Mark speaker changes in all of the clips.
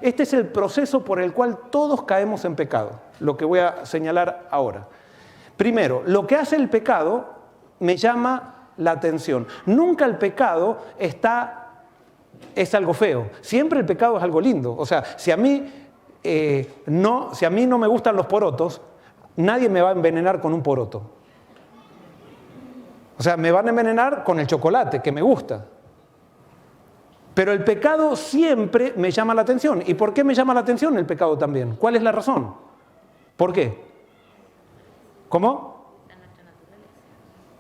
Speaker 1: Este es el proceso por el cual todos caemos en pecado, lo que voy a señalar ahora. Primero, lo que hace el pecado me llama la atención. Nunca el pecado es algo feo. Siempre el pecado es algo lindo. O sea, si a mí no me gustan los porotos, nadie me va a envenenar con un poroto. O sea, me van a envenenar con el chocolate, que me gusta. Pero el pecado siempre me llama la atención. ¿Y por qué me llama la atención el pecado también? ¿Cuál es la razón? ¿Por qué? ¿Cómo?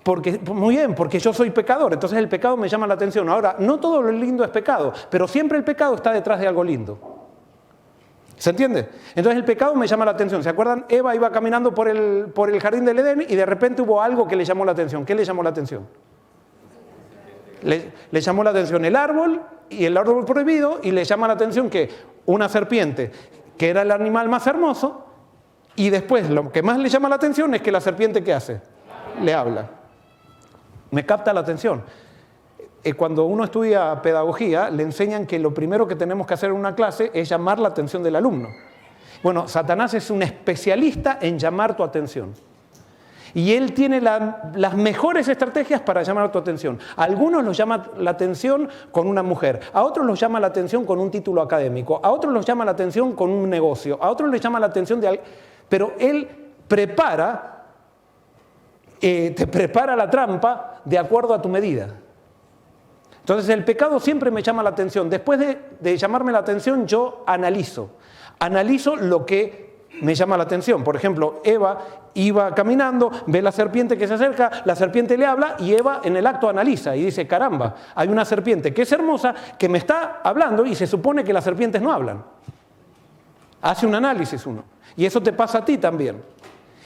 Speaker 1: Porque, muy bien, porque yo soy pecador, entonces el pecado me llama la atención. Ahora, no todo lo lindo es pecado, pero siempre el pecado está detrás de algo lindo. ¿Se entiende? Entonces el pecado me llama la atención. ¿Se acuerdan? Eva iba caminando por el jardín del Edén y de repente hubo algo que le llamó la atención. ¿Qué le llamó la atención? Le llamó la atención el árbol y el árbol prohibido, y le llama la atención que una serpiente, que era el animal más hermoso, y después lo que más le llama la atención es que la serpiente, ¿qué hace? Le habla. Me capta la atención. Cuando uno estudia pedagogía, le enseñan que lo primero que tenemos que hacer en una clase es llamar la atención del alumno. Bueno, Satanás es un especialista en llamar tu atención. Y él tiene las mejores estrategias para llamar tu atención. A algunos los llama la atención con una mujer, a otros los llama la atención con un título académico, a otros los llama la atención con un negocio, a otros les llama la atención de algo. Pero él te prepara la trampa de acuerdo a tu medida. Entonces el pecado siempre me llama la atención. Después de llamarme la atención, yo analizo lo que me llama la atención. Por ejemplo, Eva iba caminando, ve la serpiente que se acerca, la serpiente le habla y Eva en el acto analiza y dice, caramba, hay una serpiente que es hermosa, que me está hablando y se supone que las serpientes no hablan. Hace un análisis uno. Y eso te pasa a ti también.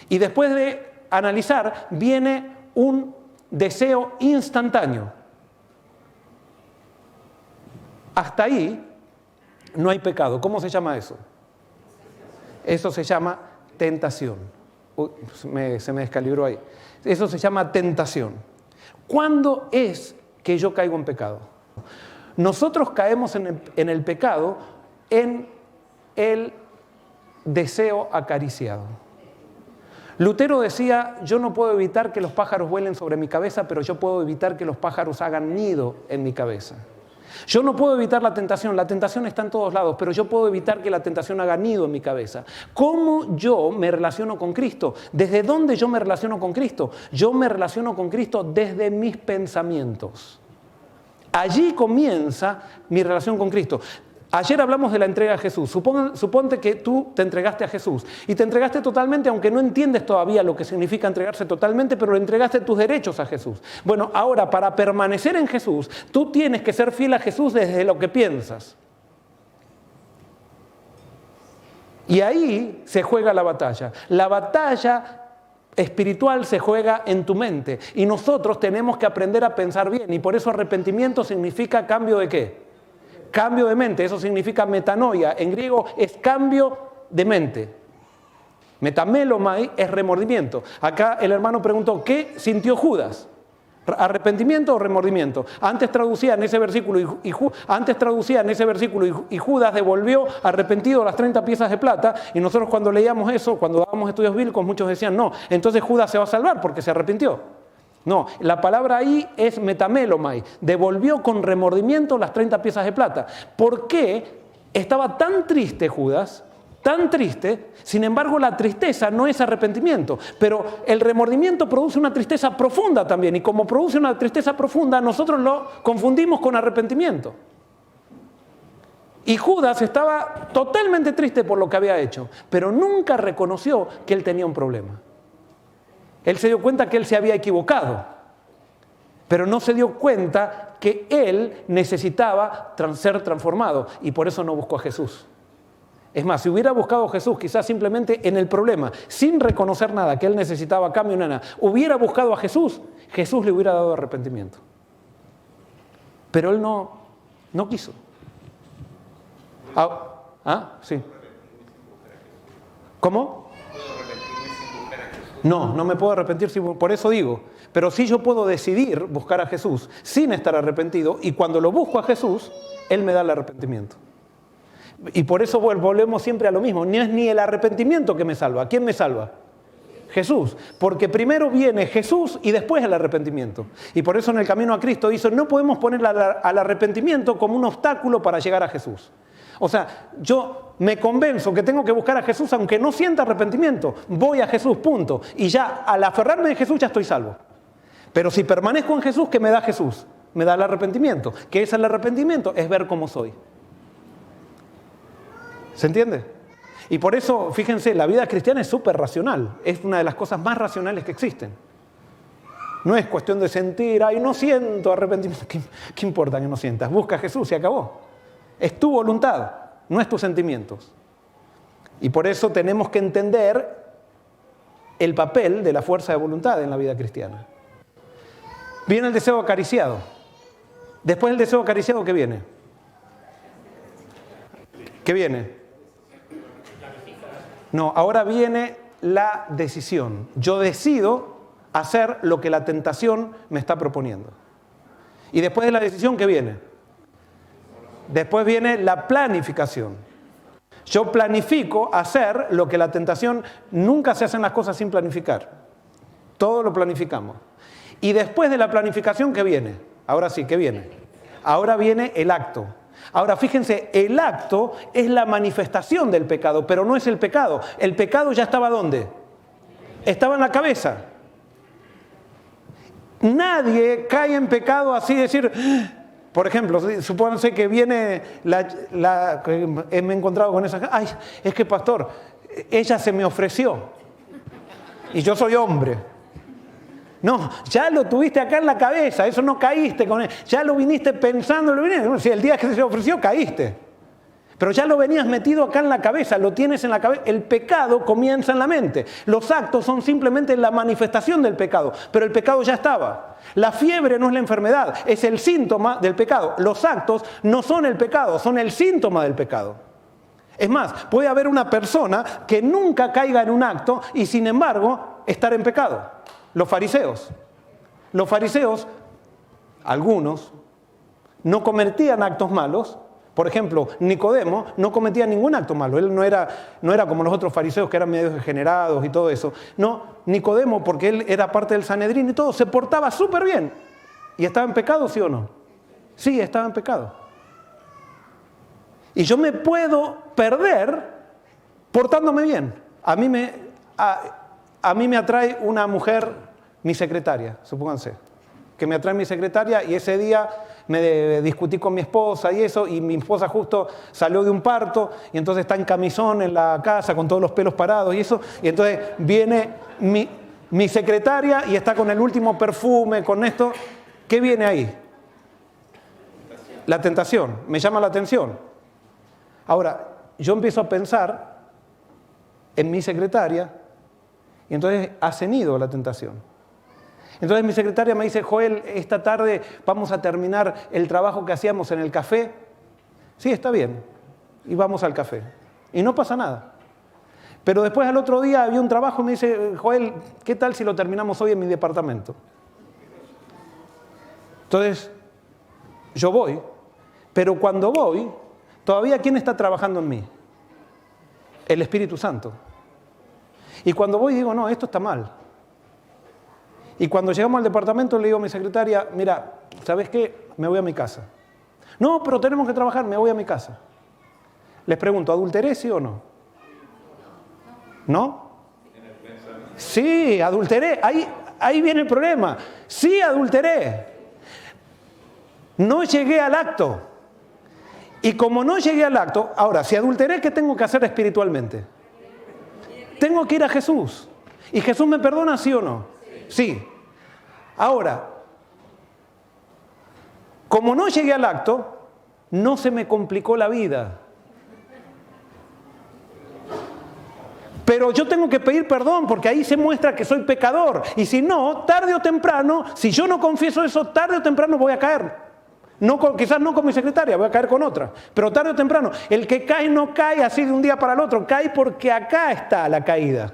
Speaker 1: Y después de analizar viene un deseo instantáneo. Hasta ahí no hay pecado. ¿Cómo se llama eso? Eso se llama tentación. Se me descalibró ahí. Eso se llama tentación. ¿Cuándo es que yo caigo en pecado? Nosotros caemos en el pecado en el deseo acariciado. Lutero decía, yo no puedo evitar que los pájaros vuelen sobre mi cabeza, pero yo puedo evitar que los pájaros hagan nido en mi cabeza. Yo no puedo evitar la tentación está en todos lados, pero yo puedo evitar que la tentación haga nido en mi cabeza. ¿Cómo yo me relaciono con Cristo? ¿Desde dónde yo me relaciono con Cristo? Yo me relaciono con Cristo desde mis pensamientos. Allí comienza mi relación con Cristo. Ayer hablamos de la entrega a Jesús. Suponte que tú te entregaste a Jesús y te entregaste totalmente, aunque no entiendes todavía lo que significa entregarse totalmente, pero le entregaste tus derechos a Jesús. Bueno, ahora para permanecer en Jesús, tú tienes que ser fiel a Jesús desde lo que piensas. Y ahí se juega la batalla. La batalla espiritual se juega en tu mente y nosotros tenemos que aprender a pensar bien, y por eso arrepentimiento significa cambio de ¿qué? Cambio de mente. Eso significa metanoia. En griego es cambio de mente. Metamelomai es remordimiento. Acá el hermano preguntó, ¿qué sintió Judas? ¿Arrepentimiento o remordimiento? Antes traducía en ese versículo y Judas devolvió arrepentido las 30 piezas de plata, y nosotros cuando leíamos eso, cuando dábamos estudios bíblicos, muchos decían, no, entonces Judas se va a salvar porque se arrepintió. No, la palabra ahí es metamelomai, devolvió con remordimiento las 30 piezas de plata. ¿Por qué estaba tan triste Judas? Tan triste, sin embargo la tristeza no es arrepentimiento, pero el remordimiento produce una tristeza profunda también, y como produce una tristeza profunda, nosotros lo confundimos con arrepentimiento. Y Judas estaba totalmente triste por lo que había hecho, pero nunca reconoció que él tenía un problema. Él se dio cuenta que él se había equivocado, pero no se dio cuenta que él necesitaba ser transformado, y por eso no buscó a Jesús. Es más, si hubiera buscado a Jesús, quizás simplemente en el problema, sin reconocer nada, que él necesitaba cambio, nada, hubiera buscado a Jesús, Jesús le hubiera dado arrepentimiento. Pero él no quiso. Sí. ¿Cómo? No me puedo arrepentir, por eso digo. Pero sí yo puedo decidir buscar a Jesús sin estar arrepentido, y cuando lo busco a Jesús, Él me da el arrepentimiento. Y por eso volvemos siempre a lo mismo. No es ni el arrepentimiento que me salva. ¿Quién me salva? Jesús. Porque primero viene Jesús y después el arrepentimiento. Y por eso en el camino a Cristo dice, no podemos poner al arrepentimiento como un obstáculo para llegar a Jesús. O sea, yo me convenzo que tengo que buscar a Jesús aunque no sienta arrepentimiento. Voy a Jesús, punto. Y ya al aferrarme de Jesús ya estoy salvo. Pero si permanezco en Jesús, ¿qué me da Jesús? Me da el arrepentimiento. ¿Qué es el arrepentimiento? Es ver cómo soy. ¿Se entiende? Y por eso, fíjense, la vida cristiana es súper racional. Es una de las cosas más racionales que existen. No es cuestión de sentir, ay, no siento arrepentimiento. ¿Qué importa que no sientas? Busca a Jesús y acabó. Es tu voluntad, no es tus sentimientos. Y por eso tenemos que entender el papel de la fuerza de voluntad en la vida cristiana. Viene el deseo acariciado. Después del deseo acariciado, ¿qué viene? ¿Qué viene? No, ahora viene la decisión. Yo decido hacer lo que la tentación me está proponiendo. Y después de la decisión, ¿qué viene? Después viene la planificación. Yo planifico hacer lo que la tentación... Nunca se hacen las cosas sin planificar. Todo lo planificamos. Y después de la planificación, ¿qué viene? Ahora sí, ¿qué viene? Ahora viene el acto. Ahora, fíjense, el acto es la manifestación del pecado, pero no es el pecado. El pecado ya estaba ¿dónde? Estaba en la cabeza. Nadie cae en pecado así decir... Por ejemplo, supónganse que viene me he encontrado con esa... Ay, es que pastor, ella se me ofreció. Y yo soy hombre. No, ya lo tuviste acá en la cabeza, eso no caíste con él. Ya lo viniste pensando, si el día que se te ofreció, caíste. Pero ya lo venías metido acá en la cabeza, lo tienes en la cabeza. El pecado comienza en la mente. Los actos son simplemente la manifestación del pecado, pero el pecado ya estaba. La fiebre no es la enfermedad, es el síntoma del pecado. Los actos no son el pecado, son el síntoma del pecado. Es más, puede haber una persona que nunca caiga en un acto y sin embargo estar en pecado. Los fariseos. Los fariseos, algunos, no cometían actos malos. Por ejemplo, Nicodemo no cometía ningún acto malo. Él no era como los otros fariseos que eran medio degenerados y todo eso. No, Nicodemo, porque él era parte del Sanedrín y todo, se portaba súper bien. ¿Y estaba en pecado, sí o no? Sí, estaba en pecado. Y yo me puedo perder portándome bien. A mí me atrae una mujer, mi secretaria, supónganse. Que me atrae mi secretaria y ese día me discutí con mi esposa y eso, y mi esposa justo salió de un parto y entonces está en camisón en la casa con todos los pelos parados y eso, y entonces viene mi secretaria y está con el último perfume, con esto. ¿Qué viene ahí? La tentación, me llama la atención. Ahora, yo empiezo a pensar en mi secretaria y entonces ha cedido la tentación. Entonces mi secretaria me dice, Joel, esta tarde vamos a terminar el trabajo que hacíamos en el café. Sí, está bien. Y vamos al café. Y no pasa nada. Pero después al otro día había un trabajo y me dice, Joel, ¿qué tal si lo terminamos hoy en mi departamento? Entonces, yo voy. Pero cuando voy, todavía ¿quién está trabajando en mí? El Espíritu Santo. Y cuando voy digo, no, esto está mal. Y cuando llegamos al departamento le digo a mi secretaria, mira, ¿sabes qué? Me voy a mi casa. No, pero tenemos que trabajar, me voy a mi casa. Les pregunto, ¿adulteré sí o no? ¿No? Sí, adulteré. Ahí viene el problema. Sí, adulteré. No llegué al acto. Y como no llegué al acto, ahora, si adulteré, ¿qué tengo que hacer espiritualmente? Tengo que ir a Jesús. ¿Y Jesús me perdona, sí o no? Sí. Ahora, como no llegué al acto, no se me complicó la vida. Pero yo tengo que pedir perdón porque ahí se muestra que soy pecador. Y si no, tarde o temprano, si yo no confieso eso, tarde o temprano voy a caer. Quizás no con mi secretaria, voy a caer con otra. Pero tarde o temprano, el que cae no cae así de un día para el otro, cae porque acá está la caída.